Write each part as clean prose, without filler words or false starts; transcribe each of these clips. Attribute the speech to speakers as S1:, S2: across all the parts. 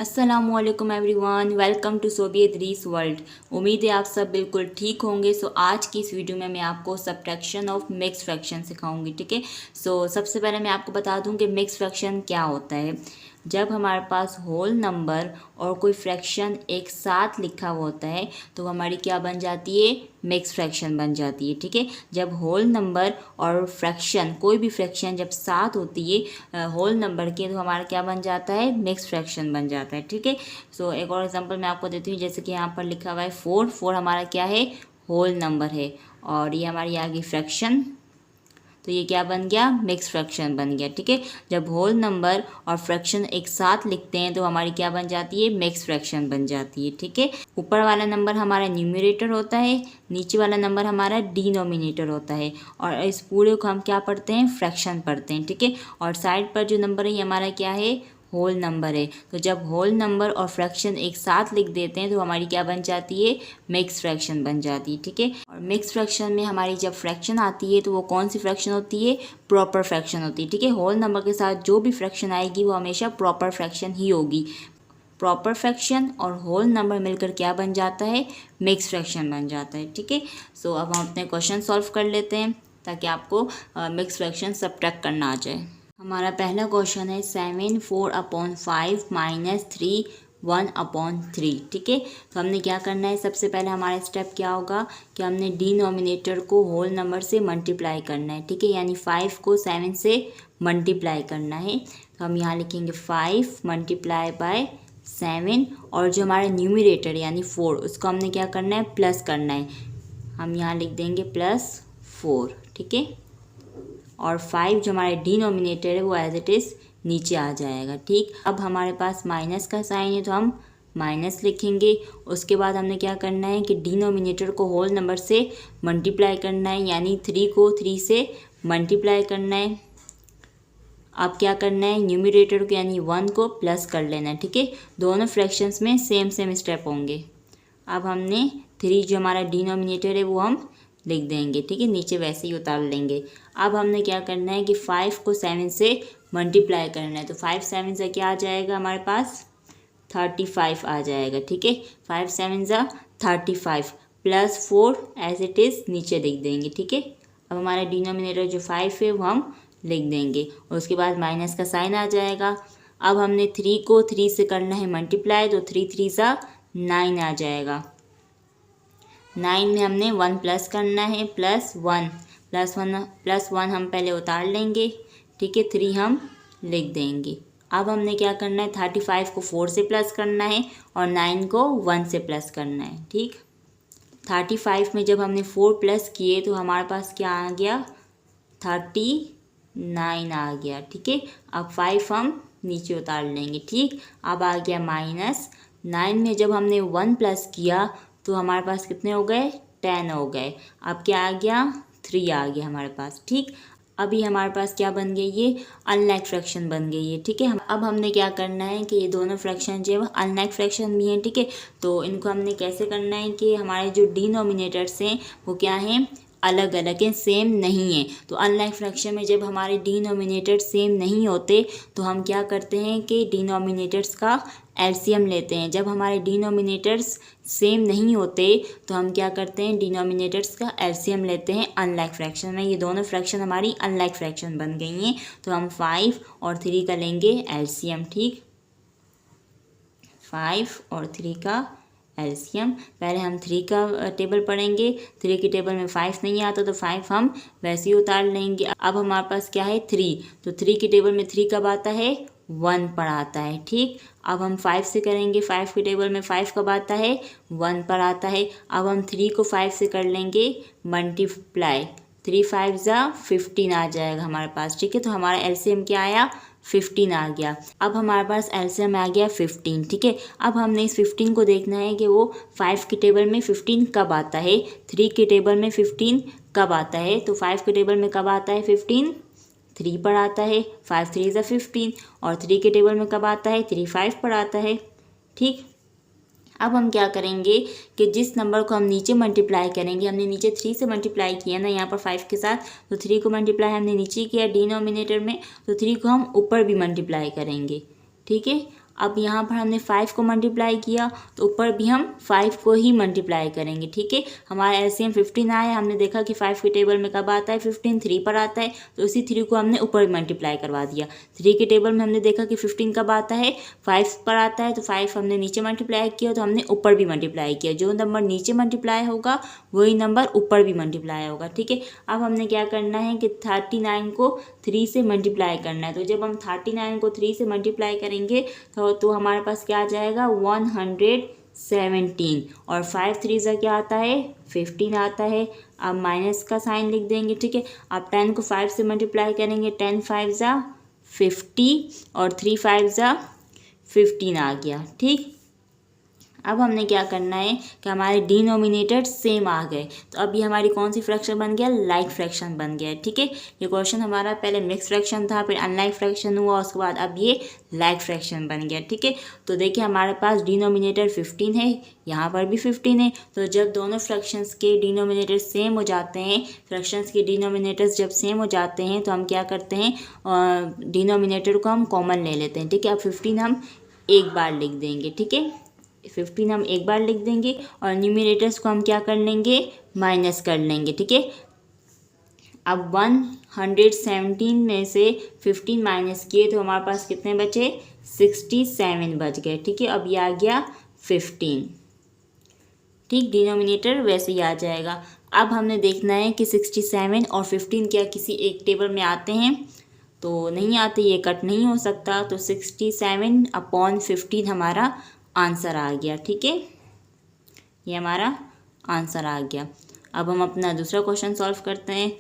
S1: अस्सलामुअलैकुम everyone, welcome to सोबियत रीस वर्ल्ड। उम्मीद है आप सब बिल्कुल ठीक होंगे। आज की इस वीडियो में मैं आपको सब्ट्रैक्शन ऑफ मिक्स फ्रैक्शन सिखाऊंगी। ठीक है। सबसे पहले मैं आपको बता दूं कि मिक्स फ्रैक्शन क्या होता है। जब हमारे पास होल नंबर और कोई फ्रैक्शन एक साथ लिखा हुआ होता है तो हमारी क्या बन जाती है, मिक्स फ्रैक्शन बन जाती है। ठीक है। जब होल नंबर और फ्रैक्शन, कोई भी फ्रैक्शन जब साथ होती है होल नंबर के, तो हमारा क्या बन जाता है, मिक्स फ्रैक्शन बन जाता है। ठीक है। एक और एग्जांपल मैं आपको देती हूँ। जैसे कि यहाँ पर लिखा हुआ है 4 हमारा क्या है, होल नंबर है, और ये हमारी आ गई फ्रैक्शन, तो ये क्या बन गया, मिक्स फ्रैक्शन बन गया। ठीक है। जब होल नंबर और फ्रैक्शन एक साथ लिखते हैं तो हमारी क्या बन जाती है, मिक्स फ्रैक्शन बन जाती है। ठीक है। ऊपर वाला नंबर हमारा न्यूमरेटर होता है, नीचे वाला नंबर हमारा डिनोमिनेटर होता है, और इस पूरे को हम क्या पढ़ते हैं, फ्रैक्शन पढ़ते हैं। ठीक है। और साइड पर जो नंबर है ये हमारा क्या है, होल नंबर है। तो जब होल नंबर और फ्रैक्शन एक साथ लिख देते हैं तो हमारी क्या बन जाती है, मिक्स फ्रैक्शन बन जाती है। ठीक है। और मिक्स फ्रैक्शन में हमारी जब फ्रैक्शन आती है तो वो कौन सी फ्रैक्शन होती है, प्रॉपर फ्रैक्शन होती है। ठीक है। होल नंबर के साथ जो भी फ्रैक्शन आएगी वो हमेशा प्रॉपर फ्रैक्शन ही होगी। प्रॉपर फ्रैक्शन और होल नंबर मिलकर क्या बन जाता है, मिक्स फ्रैक्शन बन जाता है। ठीक है। अब हम अपने क्वेश्चन सॉल्व कर लेते हैं ताकि आपको मिक्स फ्रैक्शन सब्ट्रैक्ट करना आ जाए। हमारा पहला क्वेश्चन है 7 4/5 माइनस 3 1/3। ठीक है। तो हमने क्या करना है, सबसे पहले हमारा स्टेप क्या होगा कि हमने डिनोमिनेटर को होल नंबर से मल्टीप्लाई करना है। ठीक है। यानी 5 को 7 से मल्टीप्लाई करना है। तो हम यहाँ लिखेंगे 5 मल्टीप्लाई बाय 7, और जो हमारा न्यूमरेटर यानी 4, उसको हमने क्या करना है, प्लस करना है। हम यहाँ लिख देंगे +4। ठीक है। और 5 जो हमारे डिनोमिनेटर है वो एज इट इज़ नीचे आ जाएगा। ठीक। अब हमारे पास माइनस का साइन है तो हम माइनस लिखेंगे। उसके बाद हमने क्या करना है कि डिनोमिनेटर को होल नंबर से मल्टीप्लाई करना है, यानी 3 को 3 से मल्टीप्लाई करना है। अब क्या करना है, न्यूमरेटर को यानी 1 को प्लस कर लेना है। ठीक है। दोनों फ्रैक्शंस में सेम सेम स्टेप होंगे। अब हमने 3 जो हमारा डिनोमिनेटर है वो हम लिख देंगे। ठीक है। नीचे वैसे ही उतार लेंगे। अब हमने क्या करना है कि 5 को 7 से मल्टीप्लाई करना है। तो 5 7 से क्या आ जाएगा, हमारे पास 35 आ जाएगा। ठीक है। 5 7 ज़ा 35 +4 एज इट इज़ नीचे लिख देंगे। ठीक है। अब हमारा डिनोमिनेटर जो 5 है वो हम लिख देंगे, और उसके बाद माइनस का साइन आ जाएगा। अब हमने 3 को 3 से करना है मल्टीप्लाई, तो 3 3 ज़ा 9 आ जाएगा। 9 में हमने 1 प्लस करना है, +1 हम पहले उतार लेंगे। ठीक है। 3 हम लिख देंगे। अब हमने क्या करना है, 35 को 4 से प्लस करना है और 9 को 1 से प्लस करना है। ठीक। 35 में जब हमने 4 प्लस किए तो हमारे पास क्या आ गया, 39 आ गया। ठीक है। अब 5 हम नीचे उतार लेंगे। ठीक। अब आ गया -9 में जब हमने 1 प्लस किया तो हमारे पास कितने हो गए, 10 हो गए। अब क्या आ गया, 3 आ गया हमारे पास। ठीक। अभी हमारे पास क्या बन गई, ये अनलाइक फ्रैक्शन बन गई है। ठीक है। अब हमने क्या करना है कि ये दोनों फ्रैक्शन जो है अनलाइक फ्रैक्शन भी हैं। ठीक है। तो इनको हमने कैसे करना है कि हमारे जो डिनोमिनेटर्स हैं वो क्या हैं, अलग अलग हैं, सेम नहीं है। तो अनलाइक फ्रैक्शन में जब हमारे डिनोमिनेटर सेम नहीं होते तो हम क्या करते हैं कि डिनोमिनेटर्स का एलसीएम लेते हैं। जब हमारे डिनोमिनेटर्स सेम नहीं होते तो हम क्या करते हैं, डिनोमिनेटर्स का एलसीएम लेते हैं अनलाइक फ्रैक्शन में। ये दोनों फ्रैक्शन हमारी अनलाइक फ्रैक्शन बन गई हैं। तो हम 5 और 3 का लेंगे एलसीएम। ठीक। 5 और 3 का एलसीएम। पहले हम 3 का टेबल पढ़ेंगे। 3 की टेबल में 5 नहीं आता तो 5 हम वैसे ही उतार लेंगे। अब हमारे पास क्या है, 3, तो 3 की टेबल में 3 कब आता है, 1 पर आता है। ठीक। अब हम 5 से करेंगे। 5 की टेबल में 5 कब आता है, 1 पर आता है। अब हम 3 को 5 से कर लेंगे मल्टीप्लाई, 3 5 ज़ा 15 आ जाएगा हमारे पास। ठीक है। तो हमारा एलसीएम क्या आया, 15 आ गया। अब हमारे पास एलसीएम आ गया 15। ठीक है। अब हमने इस 15 को देखना है कि वो 5 की टेबल में 15 कब आता है, 3 की टेबल में 15 कब आता है। तो 5 की टेबल में कब आता है 15, 3 पर आता है। 5 3 ज़ा 15, और 3 के टेबल में कब आता है, 3 5 पर आता है। ठीक। अब हम क्या करेंगे कि जिस नंबर को हम नीचे मल्टीप्लाई करेंगे, हमने नीचे 3 से मल्टीप्लाई किया ना यहाँ पर 5 के साथ, तो 3 को मल्टीप्लाई हमने नीचे किया डिनोमिनेटर में, तो 3 को हम ऊपर भी मल्टीप्लाई करेंगे। ठीक है। अब यहाँ पर हमने 5 को मल्टीप्लाई किया तो ऊपर भी हम 5 को ही मल्टीप्लाई करेंगे, ठीक है। हमारा एलसीएम 15 आया, हमने देखा कि 5 के टेबल में कब आता है 15, 3 पर आता है, तो उसी 3 को हमने ऊपर भी मल्टीप्लाई करवा दिया। 3 के टेबल में हमने देखा कि 15 कब आता है 5 पर आता है, तो 5 हमने नीचे मल्टीप्लाई किया तो हमने ऊपर भी मल्टीप्लाई किया। जो नंबर नीचे मल्टीप्लाई होगा वही नंबर ऊपर भी मल्टीप्लाई होगा, ठीक है। अब हमने क्या करना है कि 39 को 3 से मल्टीप्लाई करना है। तो जब हम 39 को 3 से मल्टीप्लाई करेंगे तो हमारे पास क्या आ जाएगा 117, और 5 3 से क्या आता है 15 आता है। अब माइनस का साइन लिख देंगे, ठीक है। अब 10 को 5 से मल्टीप्लाई करेंगे, 10 5 ज़ा 50 और 3 5 ज़ा 15 आ गया, ठीक। अब हमने क्या करना है कि हमारे डिनोमिनेटर सेम आ गए, तो अब ये हमारी कौन सी फ्रैक्शन बन गया, लाइक फ्रैक्शन बन गया, ठीक है। ये क्वेश्चन हमारा पहले मिक्स फ्रैक्शन था, फिर अनलाइक फ्रैक्शन हुआ, उसके बाद अब ये लाइक फ्रैक्शन बन गया, ठीक है। तो देखिए हमारे पास डिनोमिनेटर 15 है, यहाँ पर भी 15 है। तो जब दोनों फ्रैक्शंस के डिनोमिनेटर सेम हो जाते हैं, फ्रैक्शंस के डिनोमिनेटर्स जब सेम हो जाते हैं तो हम क्या करते हैं डिनोमिनेटर को हम कॉमन ले लेते हैं, ठीक है। अब 15 हम एक बार लिख देंगे, ठीक है। 15 हम एक बार लिख देंगे और न्यूमरेटर्स को हम क्या कर लेंगे माइनस कर लेंगे, ठीक है। अब 117 में से 15 माइनस किए तो हमारे पास कितने बचे 67 बच गए, ठीक है। अब ये आ गया 15, ठीक। डिनोमिनेटर वैसे ही आ जाएगा। अब हमने देखना है कि 67 और 15 क्या किसी एक टेबल में आते हैं, तो नहीं आते, ये कट नहीं हो सकता। तो 67/15 हमारा आंसर आ गया, ठीक है। ये हमारा आंसर आ गया। अब हम अपना दूसरा क्वेश्चन सॉल्व करते हैं।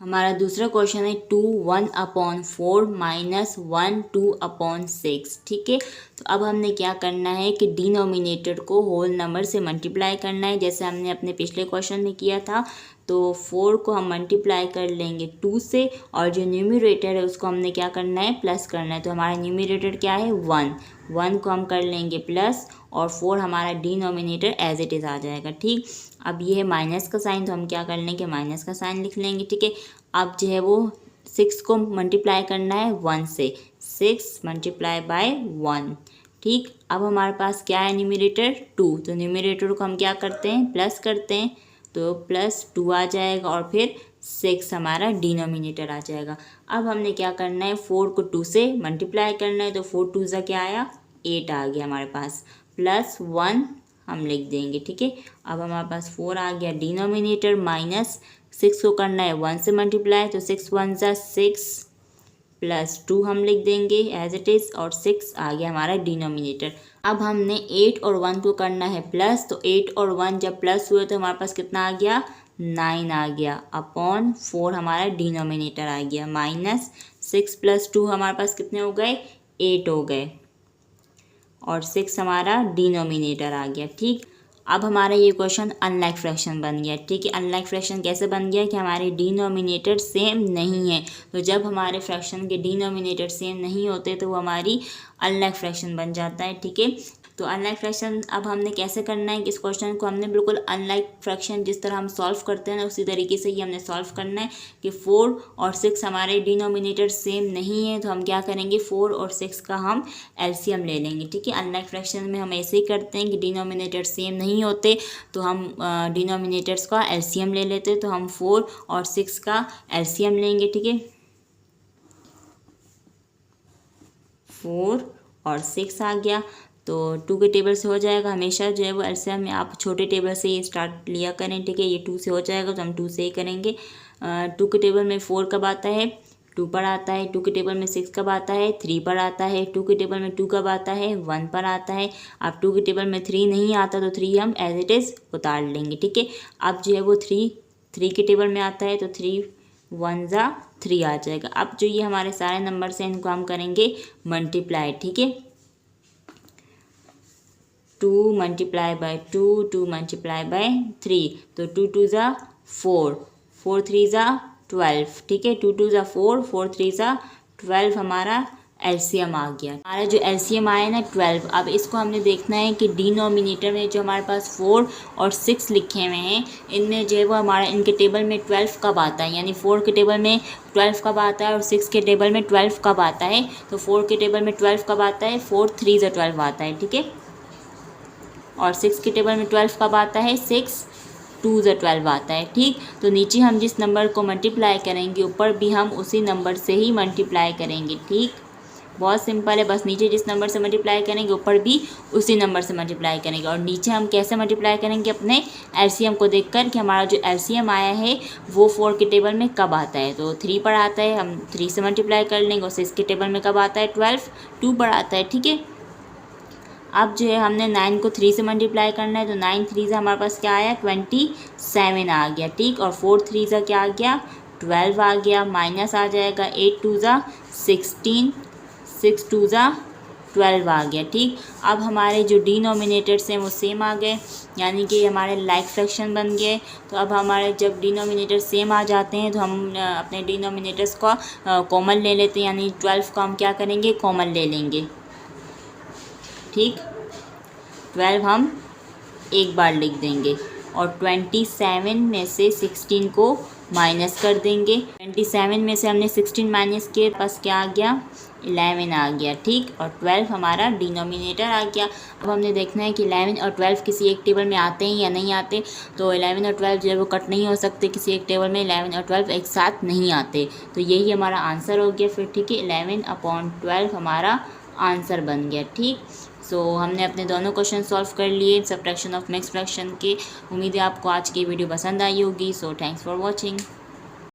S1: हमारा दूसरा क्वेश्चन है 2 1/4 माइनस 1 2/6, ठीक है। तो अब हमने क्या करना है कि डिनोमिनेटर को होल नंबर से मल्टीप्लाई करना है, जैसे हमने अपने पिछले क्वेश्चन में किया था। तो 4 को हम मल्टीप्लाई कर लेंगे 2 से, और जो न्यूमरेटर है उसको हमने क्या करना है प्लस करना है। तो हमारा न्यूमरेटर क्या है 1 को हम कर लेंगे प्लस, और 4 हमारा डिनोमिनेटर एज इट इज़ आ जाएगा, ठीक। अब ये है माइनस का साइन, तो हम क्या कर लेंगे माइनस का साइन लिख लेंगे, ठीक है। अब जो है वो 6 को मल्टीप्लाई करना है 1 से, 6 मल्टीप्लाई बाय 1, ठीक। अब हमारे पास क्या है न्यूमरेटर 2, तो न्यूमरेटर को हम क्या करते हैं प्लस करते हैं, तो +2 आ जाएगा, और फिर 6 हमारा डिनोमिनेटर आ जाएगा। अब हमने क्या करना है 4 को 2 से मल्टीप्लाई करना है, तो 4 2 ज़ा क्या आया 8 आ गया हमारे पास, +1 हम लिख देंगे, ठीक है। अब हमारे पास 4 आ गया डिनोमिनेटर, माइनस 6 को करना है 1 से मल्टीप्लाई, तो 6 1 ज़ा 6 +2 हम लिख देंगे एज इट इज़, और 6 आ गया हमारा डिनोमिनेटर। अब हमने 8 और 1 को करना है प्लस, तो 8 और 1 जब प्लस हुए तो हमारे पास कितना आ गया 9 आ गया, अपॉन 4 हमारा डिनोमिनेटर आ गया, माइनस 6 + 2 हमारे पास कितने हो गए 8 हो गए, और 6 हमारा डिनोमिनेटर आ गया, ठीक। अब हमारा ये क्वेश्चन अनलाइक फ्रैक्शन बन गया, ठीक है। अनलाइक फ्रैक्शन कैसे बन गया कि हमारे डिनोमिनेटर सेम नहीं है, तो जब हमारे फ्रैक्शन के डिनोमिनेटर सेम नहीं होते तो वो हमारी अनलाइक फ्रैक्शन बन जाता है, ठीक है। तो अनलाइक फ्रैक्शन अब हमने कैसे करना है कि इस क्वेश्चन को हमने बिल्कुल अनलाइक फ्रैक्शन जिस तरह हम सॉल्व करते हैं ना उसी तरीके से ही हमने सॉल्व करना है कि 4 और 6 हमारे डिनोमिनेटर सेम नहीं है, तो हम क्या करेंगे 4 और 6 का हम एलसीएम ले लेंगे, ठीक है। अनलाइक फ्रैक्शन में हम ऐसे ही करते हैं कि डिनोमिनेटर सेम नहीं होते तो हम डिनोमिनेटर्स का एलसीएम ले लेते हैं, तो हम 4 और 6 का एलसीएम लेंगे, ठीक है। 4 और 6 आ गया, तो 2 के टेबल से हो जाएगा, हमेशा जो है वो एलसीएम में आप छोटे टेबल से ही स्टार्ट लिया करें, ठीक है। ये 2 से हो जाएगा तो हम 2 से ही करेंगे। 2 के टेबल में 4 कब आता है 2 पर आता है, 2 के टेबल में 6 कब आता है 3 पर आता है, 2 के टेबल में 2 कब आता है 1 पर आता है। अब 2 के टेबल में 3 नहीं आता तो 3 हम एज इट इज़ उतार लेंगे, ठीक है। अब जो है वो 3 के टेबल में आता है तो 3 1 ज़ा 3 आ जाएगा। अब जो ये हमारे सारे नंबर्स हैं इनको हम करेंगे मल्टीप्लाई, ठीक है। 2 मल्टीप्लाई बाय 2, 2 मल्टीप्लाई बाय 3, तो 2 2 ज़ा 4, 4 3 ज़ा 12, ठीक है। 2 2 ज़ा 4, 4 3 ज़ा 12 हमारा एलसीएम आ गया। हमारा जो एलसीएम आया ना 12। अब इसको हमने देखना है कि डिनोमिनेटर में जो हमारे पास 4 और 6 लिखे हुए हैं, इनमें जो है वो हमारा इनके टेबल में 12 कब आता है, यानी 4 के टेबल में 12 कब आता है और 6 के टेबल में 12 कब आता है। तो 4 के टेबल में 12 कब आता है, 4 3 ज़ा 12 आता है, ठीक है। और 6 के टेबल में 12 कब आता है, 6 2 ज़ा 12 आता है, ठीक। तो नीचे हम जिस नंबर को मल्टीप्लाई करेंगे ऊपर भी हम उसी नंबर से ही मल्टीप्लाई करेंगे, ठीक। बहुत सिंपल है, बस नीचे जिस नंबर से मल्टीप्लाई करेंगे ऊपर भी उसी नंबर से मल्टीप्लाई करेंगे। और नीचे हम कैसे मल्टीप्लाई करेंगे, अपने एलसीएम को देखकर कि हमारा जो एलसीएम आया है वो 4 के टेबल में कब आता है। तो 3 पर आता है, हम 3 से मल्टीप्लाई कर लेंगे। और 6 के टेबल में कब आता है, 12 2 पर आता है, ठीक है। अब जो है हमने 9 को 3 से मल्टीप्लाई करना है, तो 9 3 ज़ा हमारे पास क्या आया, 27 आ गया, ठीक। और 4 3 ज़ा क्या आ गया, 12 आ गया, माइनस आ जाएगा 8 2 ज़ा 16 6 2 ज़ा 12 आ गया, ठीक। अब हमारे जो डिनोमिनेटर्स हैं वो सेम आ गए, यानी कि हमारे लाइक फ्रैक्शन बन गए। तो अब हमारे जब डिनोमिनेटर सेम आ जाते हैं तो हम अपने डिनोमिनेटर्स का कॉमन ले लेते हैं, यानी 12 को हम क्या करेंगे, कॉमन ले लेंगे, ठीक। 12 हम एक बार लिख देंगे और 27 में से 16 को माइनस कर देंगे। 27 में से हमने 16 माइनस किए, पास क्या आ गया, 11 आ गया, ठीक। और 12 हमारा डिनोमिनेटर आ गया। अब हमने देखना है कि 11 और 12 किसी एक टेबल में आते हैं या नहीं आते। तो 11 और 12 जो है वो कट नहीं हो सकते किसी एक टेबल में, 11 और 12 एक साथ नहीं आते। तो यही हमारा आंसर हो गया फिर, ठीक है। 11/12 हमारा आंसर बन गया, ठीक। सो हमने अपने दोनों क्वेश्चन सॉल्व कर लिए सब्ट्रैक्शन ऑफ मिक्स्ड फ्रैक्शन के। उम्मीद है आपको आज की वीडियो पसंद आई होगी। So thanks for watching.